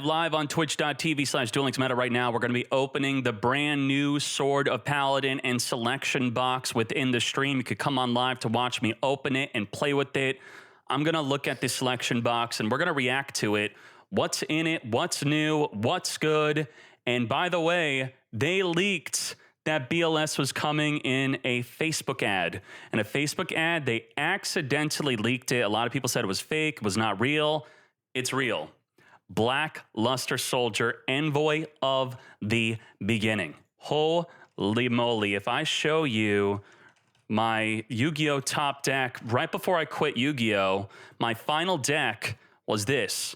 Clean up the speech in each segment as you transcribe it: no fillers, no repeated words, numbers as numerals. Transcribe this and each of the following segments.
Live on twitch.tv/duelingmeta right now. We're going to be opening the brand new Sword of Paladin and selection box within the stream. You could come on live to watch me open it and play with it. I'm going to look at this selection box and we're going to react to it. What's in it? What's new? What's good? And by the way, they leaked that BLS was coming in a Facebook ad. And a Facebook ad, they accidentally leaked it. A lot of people said it was fake, it was not real. It's real. Black Luster Soldier, Envoy of the Beginning. Holy moly. If I show you my Yu-Gi-Oh! Top deck, right before I quit Yu-Gi-Oh!, my final deck was this.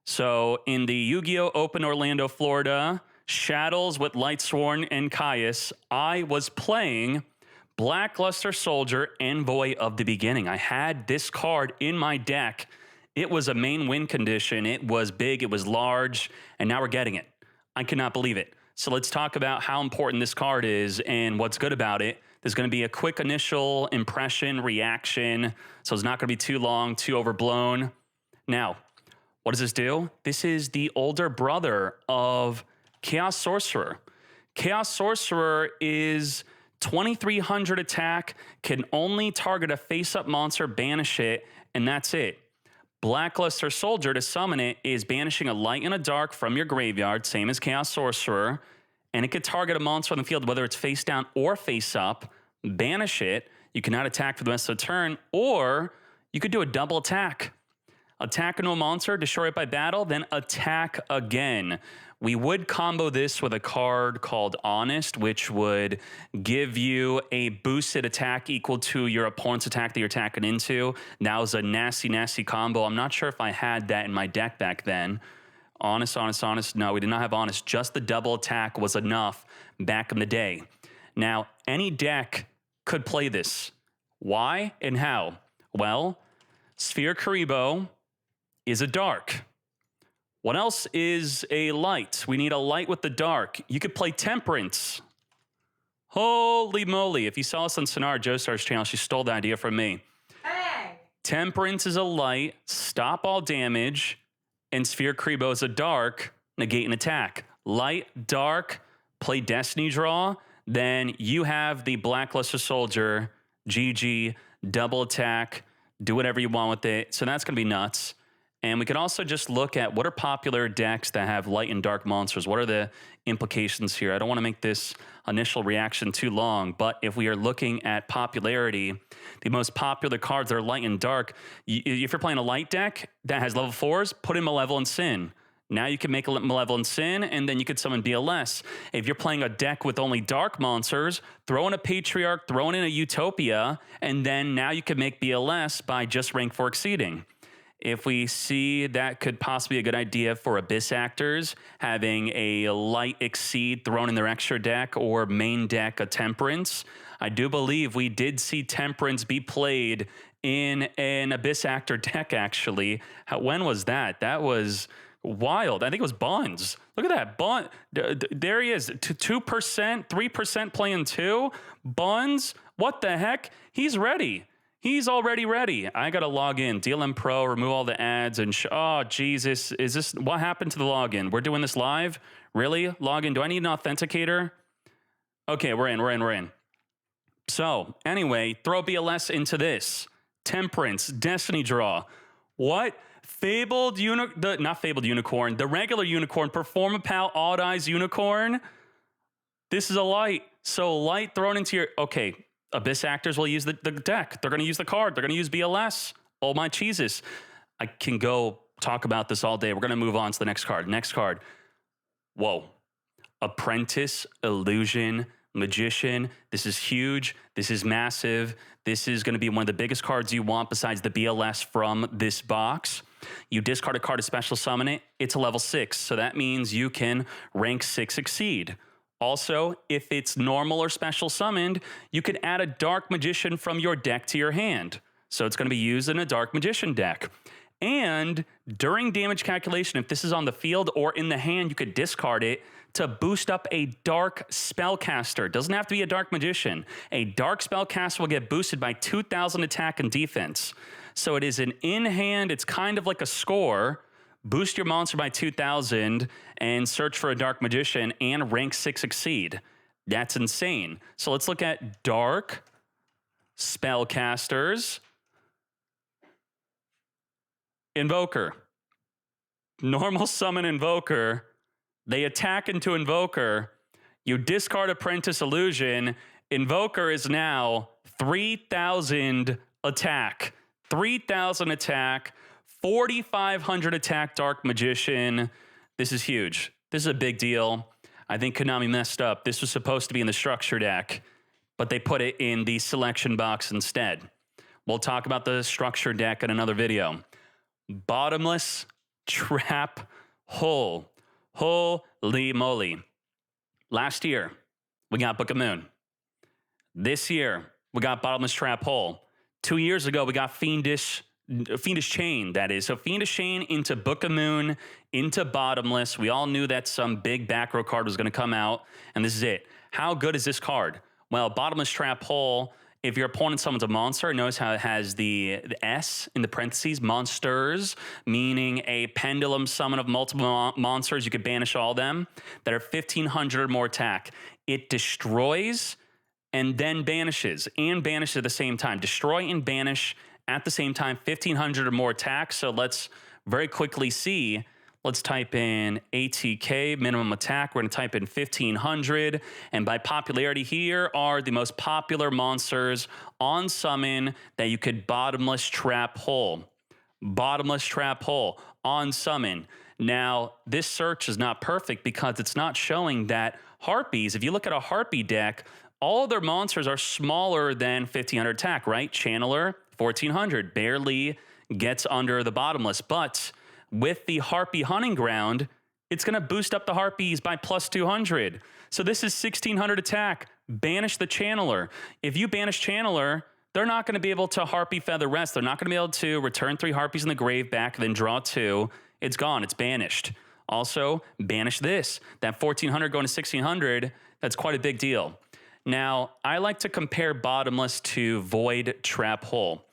So in the Yu-Gi-Oh! Open Orlando, Florida, Shadows with Lightsworn and Caius, I was playing Black Luster Soldier, Envoy of the Beginning. I had this card in my deck. It was a main win condition. It was big, it was large, and now we're getting it. I cannot believe it. So let's talk about how important this card is and what's good about it. There's going to be a quick initial impression, reaction, so it's not going to be too long, too overblown. Now, what does this do? This is the older brother of Chaos Sorcerer. Chaos Sorcerer is 2300 attack, can only target a face-up monster, banish it, and that's it. Black Luster Soldier, to summon it, is banishing a light and a dark from your graveyard, same as Chaos Sorcerer, and it could target a monster on the field, whether it's face down or face up, banish it. You cannot attack for the rest of the turn, or you could do a double attack. Attack into a monster, destroy it by battle, then attack again. We would combo this with a card called Honest, which would give you a boosted attack equal to your opponent's attack that you're attacking into. That was a nasty, nasty combo. I'm not sure if I had that in my deck back then. Honest, Honest, Honest. No, we did not have Honest. Just the double attack was enough back in the day. Now, any deck could play this. Why and how? Well, Sphere Karibo is a dark. What else is a light? We need a light with the dark. You could play Temperance. Holy moly. If you saw us on Sonar, Joestar's channel, she stole the idea from me. Hey! Temperance is a light, stop all damage, and Sphere Karibo is a dark, negate an attack. Light, dark, play Destiny Draw, then you have the Black Luster Soldier, GG, double attack, do whatever you want with it. So that's going to be nuts. And we can also just look at what are popular decks that have light and dark monsters. What are the implications here? I don't want to make this initial reaction too long, but if we are looking at popularity, the most popular cards that are light and dark, if you're playing a light deck that has level 4s, put in Malevolent Sin. Now you can make a Malevolent Sin, and then you could summon BLS. If you're playing a deck with only dark monsters, throw in a Patriarch, throw in a Utopia, and then now you can make BLS by just rank 4 exceeding. If we see that could possibly be a good idea for Abyss Actors, having a light exceed thrown in their extra deck or main deck a Temperance. I do believe we did see Temperance be played in an Abyss Actor deck, actually. When was that? That was wild. I think it was Bonds. Look at that. Bond. There he is. 2%, 3% playing 2. Bonds. What the heck? He's ready. He's already ready. I got to log in. DLM Pro, remove all the ads, and oh, Jesus. Is this, what happened to the login? We're doing this live? Really? Login, do I need an authenticator? Okay, we're in. So, anyway, throw BLS into this. Temperance, Destiny Draw. What? Fabled Unicorn, not Fabled Unicorn, the regular Unicorn, Performapal Odd Eyes Unicorn. This is a light. So, light thrown into your, okay. Abyss Actors will use the deck. They're going to use the card. They're going to use BLS. Oh, my cheeses. I can go talk about this all day. We're going to move on to the next card. Next card. Whoa. Apprentice, Illusion, Magician. This is huge. This is massive. This is going to be one of the biggest cards you want besides the BLS from this box. You discard a card to special summon it. It's a level 6. So that means you can rank 6 exceed. Also, if it's normal or special summoned, you could add a Dark Magician from your deck to your hand. So it's going to be used in a Dark Magician deck. And during damage calculation, if this is on the field or in the hand, you could discard it to boost up a Dark Spellcaster. It doesn't have to be a Dark Magician. A Dark Spellcaster will get boosted by 2,000 attack and defense. So it is an in-hand, it's kind of like a score, boost your monster by 2,000, and search for a Dark Magician and rank 6 Exceed. That's insane. So let's look at Dark Spellcasters. Invoker. Normal summon Invoker. They attack into Invoker. You discard Apprentice Illusion. Invoker is now 3,000 attack. 3,000 attack. 4,500 attack Dark Magician. This is huge. This is a big deal. I think Konami messed up. This was supposed to be in the structure deck, but they put it in the selection box instead. We'll talk about the structure deck in another video. Bottomless Trap Hole. Holy moly. Last year, we got Book of Moon. This year, we got Bottomless Trap Hole. 2 years ago, we got Fiendish Chain, that is. So Fiendish Chain into Book of Moon, into Bottomless. We all knew that some big back row card was going to come out, and this is it. How good is this card? Well, Bottomless Trap Hole, if your opponent summons a monster, notice how it has the S in the parentheses, monsters, meaning a pendulum summon of multiple monsters. You could banish all of them that are 1,500 or more attack. It destroys and then banishes, and banishes at the same time. Destroy and banish at the same time, 1,500 or more attack. So let's very quickly see. Let's type in ATK, minimum attack. We're going to type in 1,500. And by popularity, here are the most popular monsters on summon that you could Bottomless Trap Hole. Bottomless Trap Hole on summon. Now, this search is not perfect because it's not showing that Harpies, if you look at a Harpy deck, all of their monsters are smaller than 1,500 attack, right? Channeler, 1,400, barely gets under the Bottomless. But with the Harpy Hunting Ground, it's going to boost up the Harpies by plus 200. So this is 1,600 attack. Banish the Channeler. If you banish Channeler, they're not going to be able to Harpy Feather Rest. They're not going to be able to return 3 Harpies in the grave back, then draw 2. It's gone. It's banished. Also, banish this. That 1,400 going to 1,600, that's quite a big deal. Now, I like to compare Bottomless to Void Trap Hole.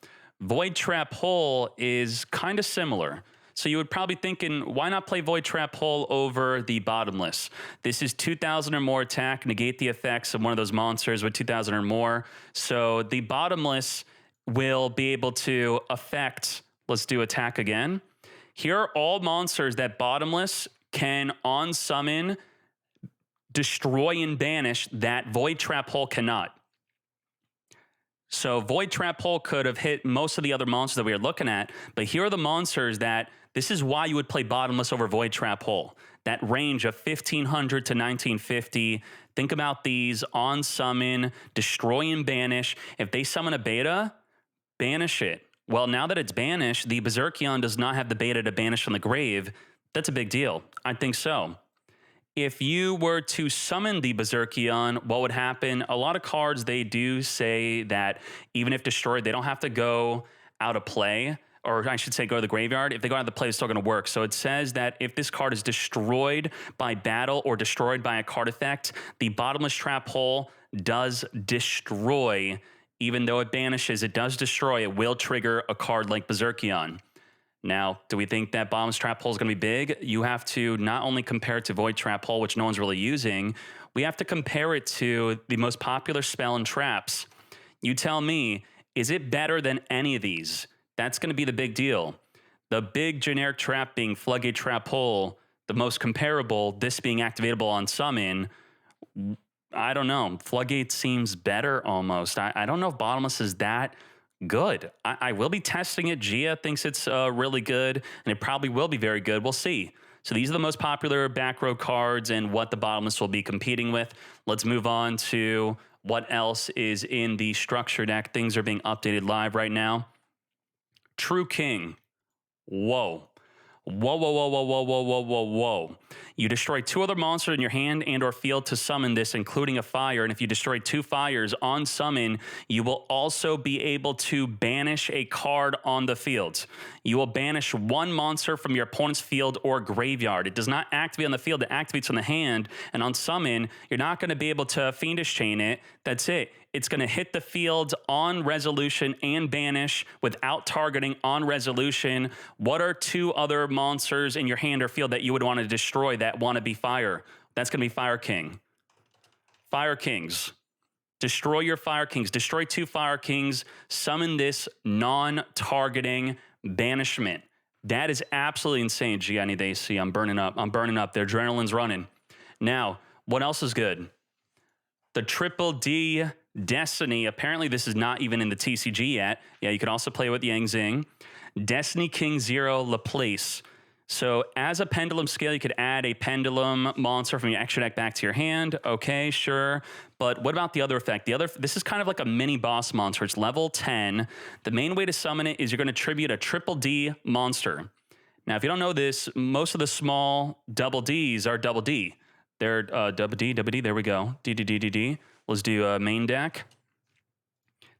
Void Trap Hole is kind of similar. So you would probably thinking, why not play Void Trap Hole over the Bottomless? This is 2,000 or more attack, negate the effects of one of those monsters with 2,000 or more. So the Bottomless will be able to affect, let's do attack again. Here are all monsters that Bottomless can on summon, destroy and banish that Void Trap Hole cannot. So Void Trap Hole could have hit most of the other monsters that we are looking at, but here are the monsters that, this is why you would play Bottomless over Void Trap Hole. That range of 1,500 to 1,950. Think about these on summon, destroy and banish. If they summon a beta, banish it. Well, now that it's banished, the Berserkion does not have the beta to banish from the grave. That's a big deal. I think so. If you were to summon the Berserkion, what would happen? A lot of cards, they do say that even if destroyed, they don't have to go out of play, or I should say go to the graveyard. If they go out of the play, it's still going to work. So it says that if this card is destroyed by battle or destroyed by a card effect, the Bottomless Trap Hole does destroy. Even though it banishes, it does destroy. It will trigger a card like Berserkion. Now, do we think that Bottomless Trap Hole is going to be big? You have to not only compare it to Void Trap Hole, which no one's really using, we have to compare it to the most popular spell and traps. You tell me, is it better than any of these? That's going to be the big deal. The big generic trap being Floodgate Trap Hole, the most comparable, this being activatable on summon. I don't know. Floodgate seems better almost. I don't know if Bottomless is that good. I will be testing it. Gia thinks it's really good, and it probably will be very good. We'll see. So these are the most popular back row cards and what the Bottomless will be competing with. Let's move on to what else is in the structure deck. Things are being updated live right now. True King. Whoa. Whoa, whoa, whoa, whoa, whoa, whoa, whoa, whoa, whoa. You destroy 2 other monsters in your hand and or field to summon this, including a fire. And if you destroy 2 fires on summon, you will also be able to banish a card on the field. You will banish 1 monster from your opponent's field or graveyard. It does not activate on the field. It activates on the hand. And on summon, you're not going to be able to Fiendish Chain it. That's it. It's going to hit the field on resolution and banish without targeting on resolution. What are 2 other monsters in your hand or field that you would want to destroy that want to be fire? That's going to be Fire King. Fire Kings. Destroy your Fire Kings. Destroy 2 Fire Kings. Summon this non-targeting banishment. That is absolutely insane, Gianni. They see I'm burning up. I'm burning up. Their adrenaline's running. Now, what else is good? The Triple D Destiny. Apparently, this is not even in the TCG yet. Yeah, you can also play with Yang Zing. Destiny King 0 Laplace. So as a pendulum scale, you could add a pendulum monster from your extra deck back to your hand. Okay, sure. But what about the other effect? This is kind of like a mini boss monster. It's level 10. The main way to summon it is you're going to tribute a Triple D monster. Now, if you don't know this, most of the small double Ds are double D. They're double D, there we go. D, D, D, D, D. Let's do main deck.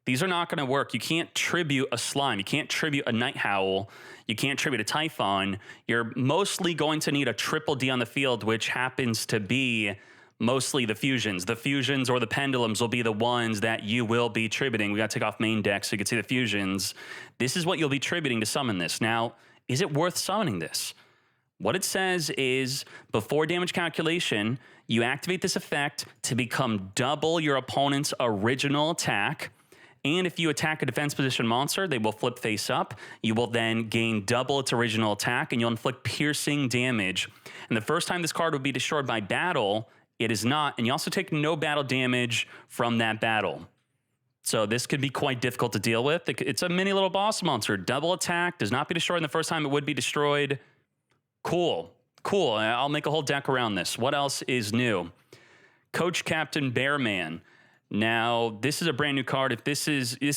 These are not going to work. You can't tribute a slime. You can't tribute a Night Howl. You can't tribute a Typhon. You're mostly going to need a Triple D on the field, which happens to be mostly the fusions. The fusions or the pendulums will be the ones that you will be tributing. We got to take off main deck so you can see the fusions. This is what you'll be tributing to summon this. Now, is it worth summoning this? What it says is, before damage calculation, you activate this effect to become double your opponent's original attack. And if you attack a defense position monster, they will flip face up. You will then gain double its original attack, and you'll inflict piercing damage. And the first time this card would be destroyed by battle, it is not. And you also take no battle damage from that battle. So this could be quite difficult to deal with. It's a mini little boss monster. Double attack, does not be destroyed in the first time it would be destroyed. Cool. Cool. I'll make a whole deck around this. What else is new? Coach Captain Bearman. Now, this is a brand new card. If this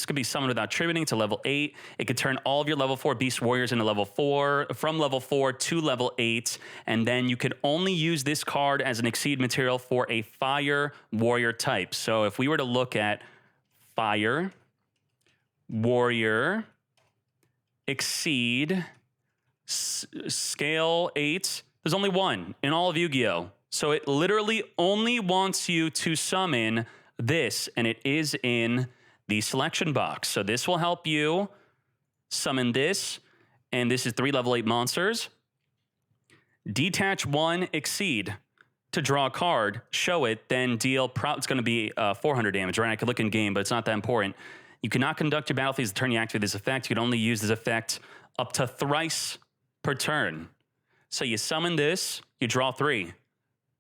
could be summoned without tributing to level 8. It could turn all of your level 4 Beast Warriors into level 4, from level 4 to level 8. And then you could only use this card as an Exceed material for a Fire Warrior type. So if we were to look at Fire, Warrior, Exceed, Scale 8, there's only one in all of Yu-Gi-Oh! So it literally only wants you to summon this, and it is in the selection box. So this will help you summon this, and this is 3 level 8 monsters. Detach 1, Exceed to draw a card, show it, then deal, it's going to be 400 damage, right? I could look in game, but it's not that important. You cannot conduct your battle phase the turn you activate this effect. You can only use this effect up to thrice per turn. So you summon this, you draw 3.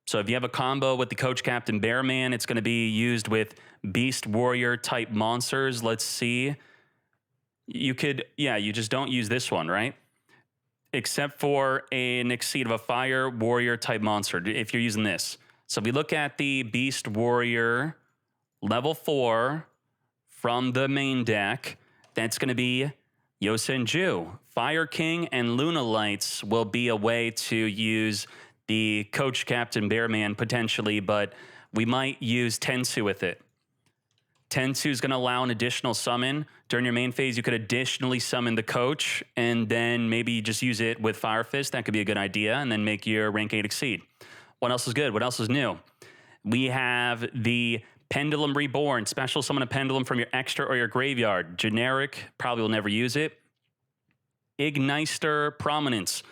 So if you have a combo with the Coach Captain Bearman, it's going to be used with Beast Warrior type monsters. Let's see. You could, yeah, you just don't use this one, right? Except for an Exceed of a Fire Warrior type monster, if you're using this. So if we look at the Beast Warrior level 4 from the main deck, that's going to be Yosenju. Fire King and Luna Lights will be a way to use the Coach Captain Bearman potentially, but we might use Tensu with it. Tensu is going to allow an additional summon. During your main phase, you could additionally summon the Coach, and then maybe just use it with Fire Fist. That could be a good idea, and then make your rank 8 Exceed. What else is good? What else is new? We have the Pendulum Reborn. Special summon a pendulum from your extra or your graveyard. Generic, probably will never use it. Igneister Prominence.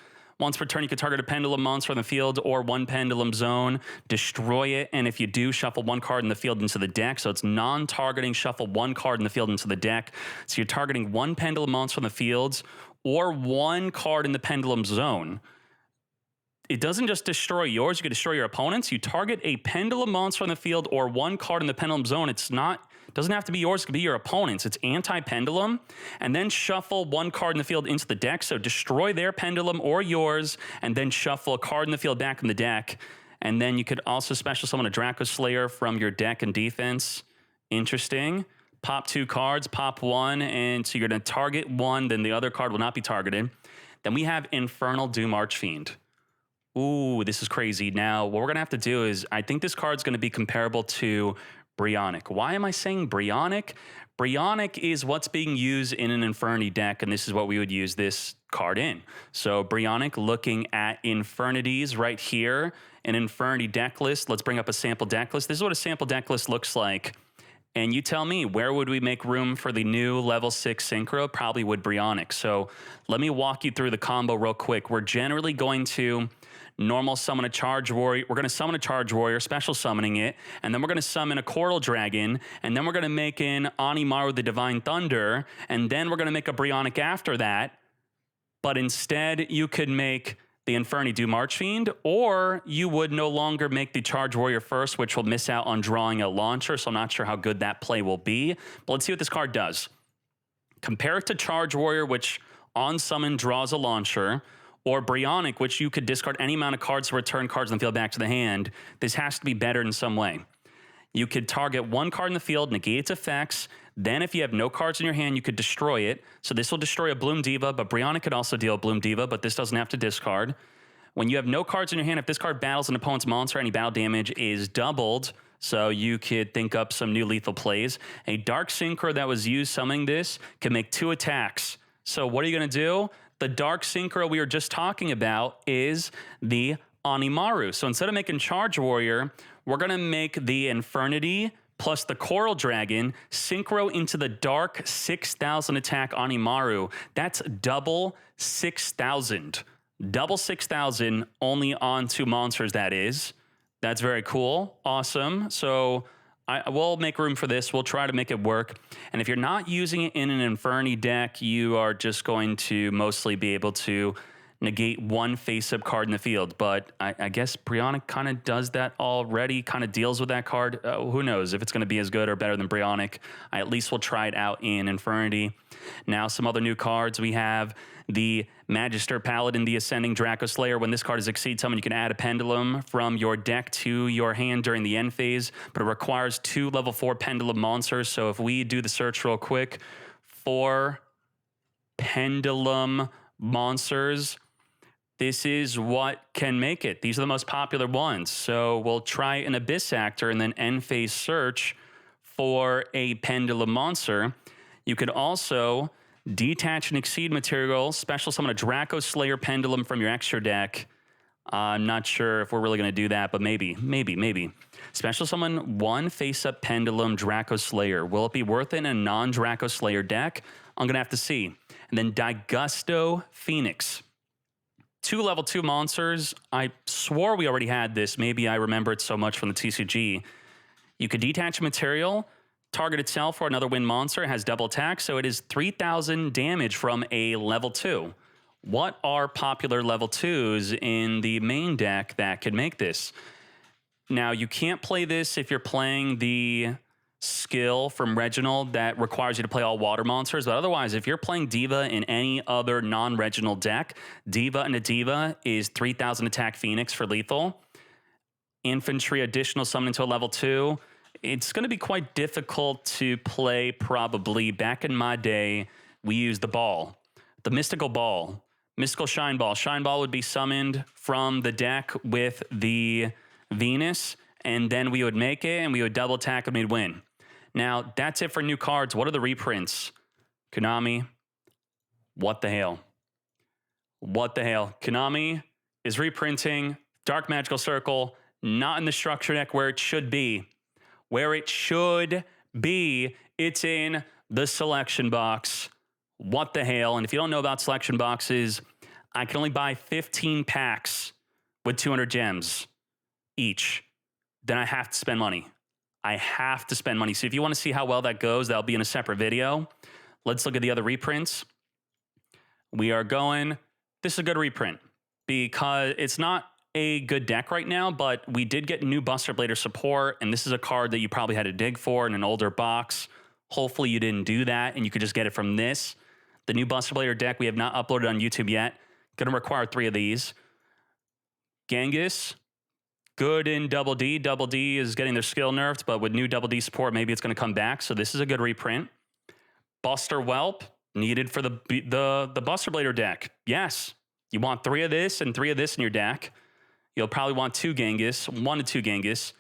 Once per turn, you can target a pendulum monster on the field or one pendulum zone, destroy it, and if you do, shuffle 1 card in the field into the deck. So it's non-targeting, shuffle 1 card in the field into the deck. So you're targeting 1 pendulum monster on the fields or 1 card in the pendulum zone. It doesn't just destroy yours, you can destroy your opponent's. You target a pendulum monster on the field or 1 card in the pendulum zone. Doesn't have to be yours, it could be your opponent's. It's anti-pendulum. And then shuffle 1 card in the field into the deck. So destroy their pendulum or yours, and then shuffle a card in the field back in the deck. And then you could also special summon a Draco Slayer from your deck and defense. Interesting. Pop 2 cards, pop 1, and so you're going to target 1, then the other card will not be targeted. Then we have Infernal Doom Archfiend. Ooh, this is crazy. Now, what we're going to have to do is, I think this card's going to be comparable to Brionic. Why am I saying Brionic? Brionic is what's being used in an Infernity deck, and this is what we would use this card in. So Brionic, looking at Infernities right here, an Infernity deck list. Let's bring up a sample deck list. This is what a sample deck list looks like. And you tell me, where would we make room for the new level 6 Synchro? Probably with Brionic. So let me walk you through the combo real quick. We're generally going to normal summon a Charge Warrior. We're going to summon a Charge Warrior, special summoning it, and then we're going to summon a Coral Dragon, and then we're going to make an Animaru the Divine Thunder, and then we're going to make a Brionic after that. But instead, you could make the Inferni do March Fiend, or you would no longer make the Charge Warrior first, which will miss out on drawing a launcher, so I'm not sure how good that play will be. But let's see what this card does. Compare it to Charge Warrior, which on summon draws a launcher, or Brionic, which you could discard any amount of cards to return cards in the field back to the hand. This has to be better in some way. You could target one card in the field, negate its effects. Then if you have no cards in your hand, you could destroy it. So this will destroy a Bloom Diva, but Brionic could also deal a Bloom Diva, but this doesn't have to discard. When you have no cards in your hand, if this card battles an opponent's monster, any battle damage is doubled. So you could think up some new lethal plays. A Dark Synchro that was used summoning this can make 2 attacks. So what are you going to do? The Dark Synchro we were just talking about is the Animaru. So instead of making Charge Warrior, we're going to make the Infernity plus the Coral Dragon synchro into the Dark 6,000 attack Animaru. That's double 6,000. Double 6,000 only on 2 monsters, that is. That's very cool. Awesome. So we'll make room for this. We'll try to make it work. And if you're not using it in an Inferni deck, you are just going to mostly be able to negate 1 face-up card in the field. But I guess Brionic kind of does that already, kind of deals with that card. Who knows if it's going to be as good or better than Brionic. I at least will try it out in Infernity. Now, some other new cards. We have the Magister Paladin, the Ascending Draco Slayer. When this card is Exceed Summon, you can add a Pendulum from your deck to your hand during the end phase, but it requires 2 level 4 Pendulum monsters. So if we do the search real quick for Pendulum monsters, this is what can make it. These are the most popular ones. So we'll try an Abyss Actor and then end phase search for a Pendulum monster. You could also detach and exceed material, special summon a Draco Slayer Pendulum from your extra deck. I'm not sure if we're really going to do that, but maybe. Special summon 1 face-up Pendulum Draco Slayer. Will it be worth it in a non-Draco Slayer deck? I'm going to have to see. And then Daigusto Phoenix. 2 level 2 monsters. I swore we already had this. Maybe I remember it so much from the TCG. You could detach material, target itself or another wind monster. It has double attack, so it is 3,000 damage from a level 2. What are popular level 2s in the main deck that could make this? Now, you can't play this if you're playing the skill from Reginald that requires you to play all water monsters, but otherwise, if you're playing Diva in any other non-Reginald deck, Diva and a Diva is 3,000 attack Phoenix for lethal. Infantry additional summon into a level 2. It's going to be quite difficult to play, probably. Back in my day, we used the ball, the Mystical Ball, Mystical Shine Ball. Shine Ball would be summoned from the deck with the Venus, and then we would make it, and we would double attack, and we'd win. Now, that's it for new cards. What are the reprints? Konami, what the hell? What the hell? Konami is reprinting Dark Magical Circle, not in the structure deck where it should be. Where it should be, it's in the selection box. What the hell? And if you don't know about selection boxes, I can only buy 15 packs with 200 gems each. Then I have to spend money. I have to spend money. So if you want to see how well that goes, that'll be in a separate video. Let's look at the other reprints. We are going, this is a good reprint because it's not a good deck right now, but we did get new Buster Blader support, and this is a card that you probably had to dig for in an older box. Hopefully you didn't do that, and you could just get it from this. The new Buster Blader deck we have not uploaded on YouTube yet. Going to require 3 of these. Genghis, good in Double D. Double D is getting their skill nerfed, but with new Double D support, maybe it's going to come back. So this is a good reprint. Buster Whelp, needed for the Buster Blader deck. Yes, you want 3 of this and 3 of this in your deck. You'll probably want 2 Genghis, 1 to 2 Genghis.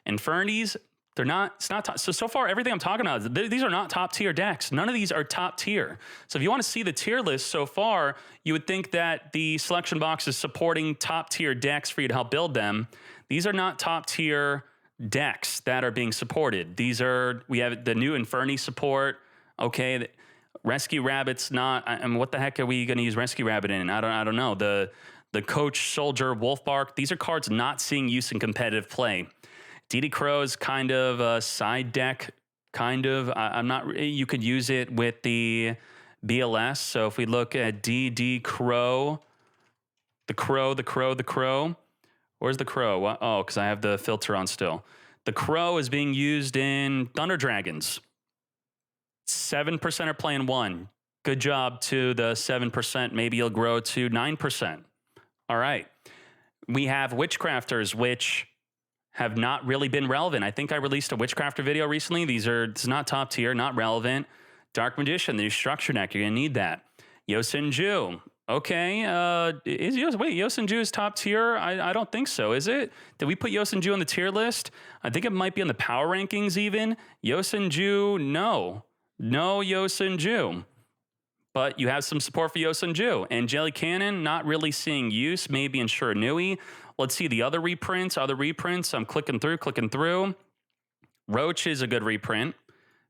Infernities, they're not, it's not top. So far, everything I'm talking about, these are not top tier decks. None of these are top tier. So if you want to see the tier list so far, you would think that the selection box is supporting top tier decks for you to help build them. These are not top tier decks that are being supported. We have the new Inferni support. Okay, Rescue Rabbit's not. I mean, what the heck are we going to use Rescue Rabbit in? I don't know. The Coach Soldier Wolfbark. These are cards not seeing use in competitive play. DD Crow's kind of a side deck. Kind of. I'm not. You could use it with the BLS. So if we look at DD Crow, the Crow. Where's the Crow? Oh, because I have the filter on still. The Crow is being used in Thunder Dragons. 7% are playing 1. Good job to the 7%. Maybe you'll grow to 9%. All right. We have Witchcrafters, which have not really been relevant. I think I released a Witchcrafter video recently. It's not top tier, not relevant. Dark Magician, the new structure deck. You're going to need that. Yosenju. Okay. Yosenju is top tier? I don't think so. Is it? Did we put Yosenju on the tier list? I think it might be on the power rankings even. Yosenju, no. No Yosenju. But you have some support for Yosenju. And Jelly Cannon, not really seeing use, maybe in Shiranui. Let's see the other reprints. I'm clicking through. Roach is a good reprint.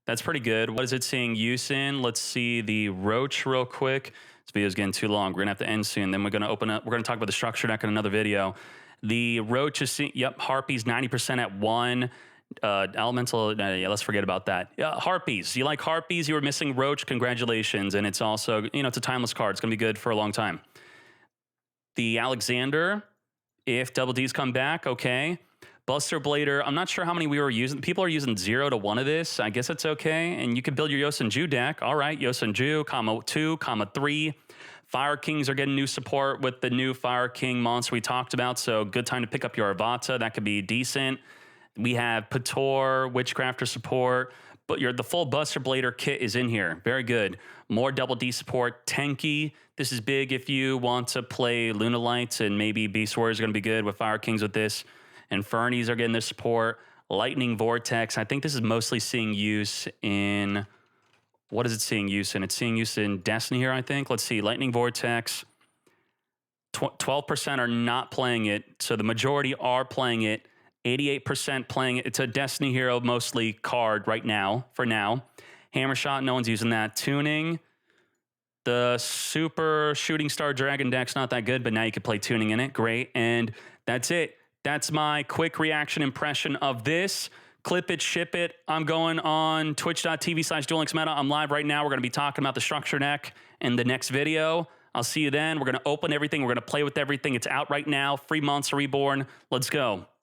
That's pretty good. What is it seeing use in? Let's see the Roach real quick. This video is getting too long. We're going to have to end soon. Then we're going to open up. We're going to talk about the structure deck in another video. The Roach is seeing, Harpies 90% at 1. Elemental, let's forget about that. Harpies. You like Harpies? You were missing Roach. Congratulations. And it's also, it's a timeless card. It's going to be good for a long time. The Alexander, if Double D's come back, okay. Buster Blader, I'm not sure how many we were using. People are using 0 to 1 of this. I guess it's okay. And you can build your Yosenju deck. All right, Yosenju, comma 2, comma 3. Fire Kings are getting new support with the new Fire King monster we talked about. So good time to pick up your Arvata. That could be decent. We have Pator, Witchcrafter support. But the full Buster Blader kit is in here. Very good. More Double D support. Tenki. This is big if you want to play Lunalights, and maybe Beast Warriors are going to be good with Fire Kings with this. Infernis are getting this support. Lightning Vortex. I think this is mostly seeing use in... What is it seeing use in? It's seeing use in Destiny here, I think. Let's see. Lightning Vortex. 12% are not playing it. So the majority are playing it. 88% playing it. It's a Destiny hero mostly card right now, for now. Hammer Shot, no one's using that. Tuning. The Super Shooting Star Dragon deck's not that good, but now you can play Tuning in it. Great. And that's it. That's my quick reaction impression of this. Clip it, ship it. I'm going on twitch.tv/DuelLinksMeta. I'm live right now. We're going to be talking about the structure deck in the next video. I'll see you then. We're going to open everything. We're going to play with everything. It's out right now. Free Monster Reborn. Let's go.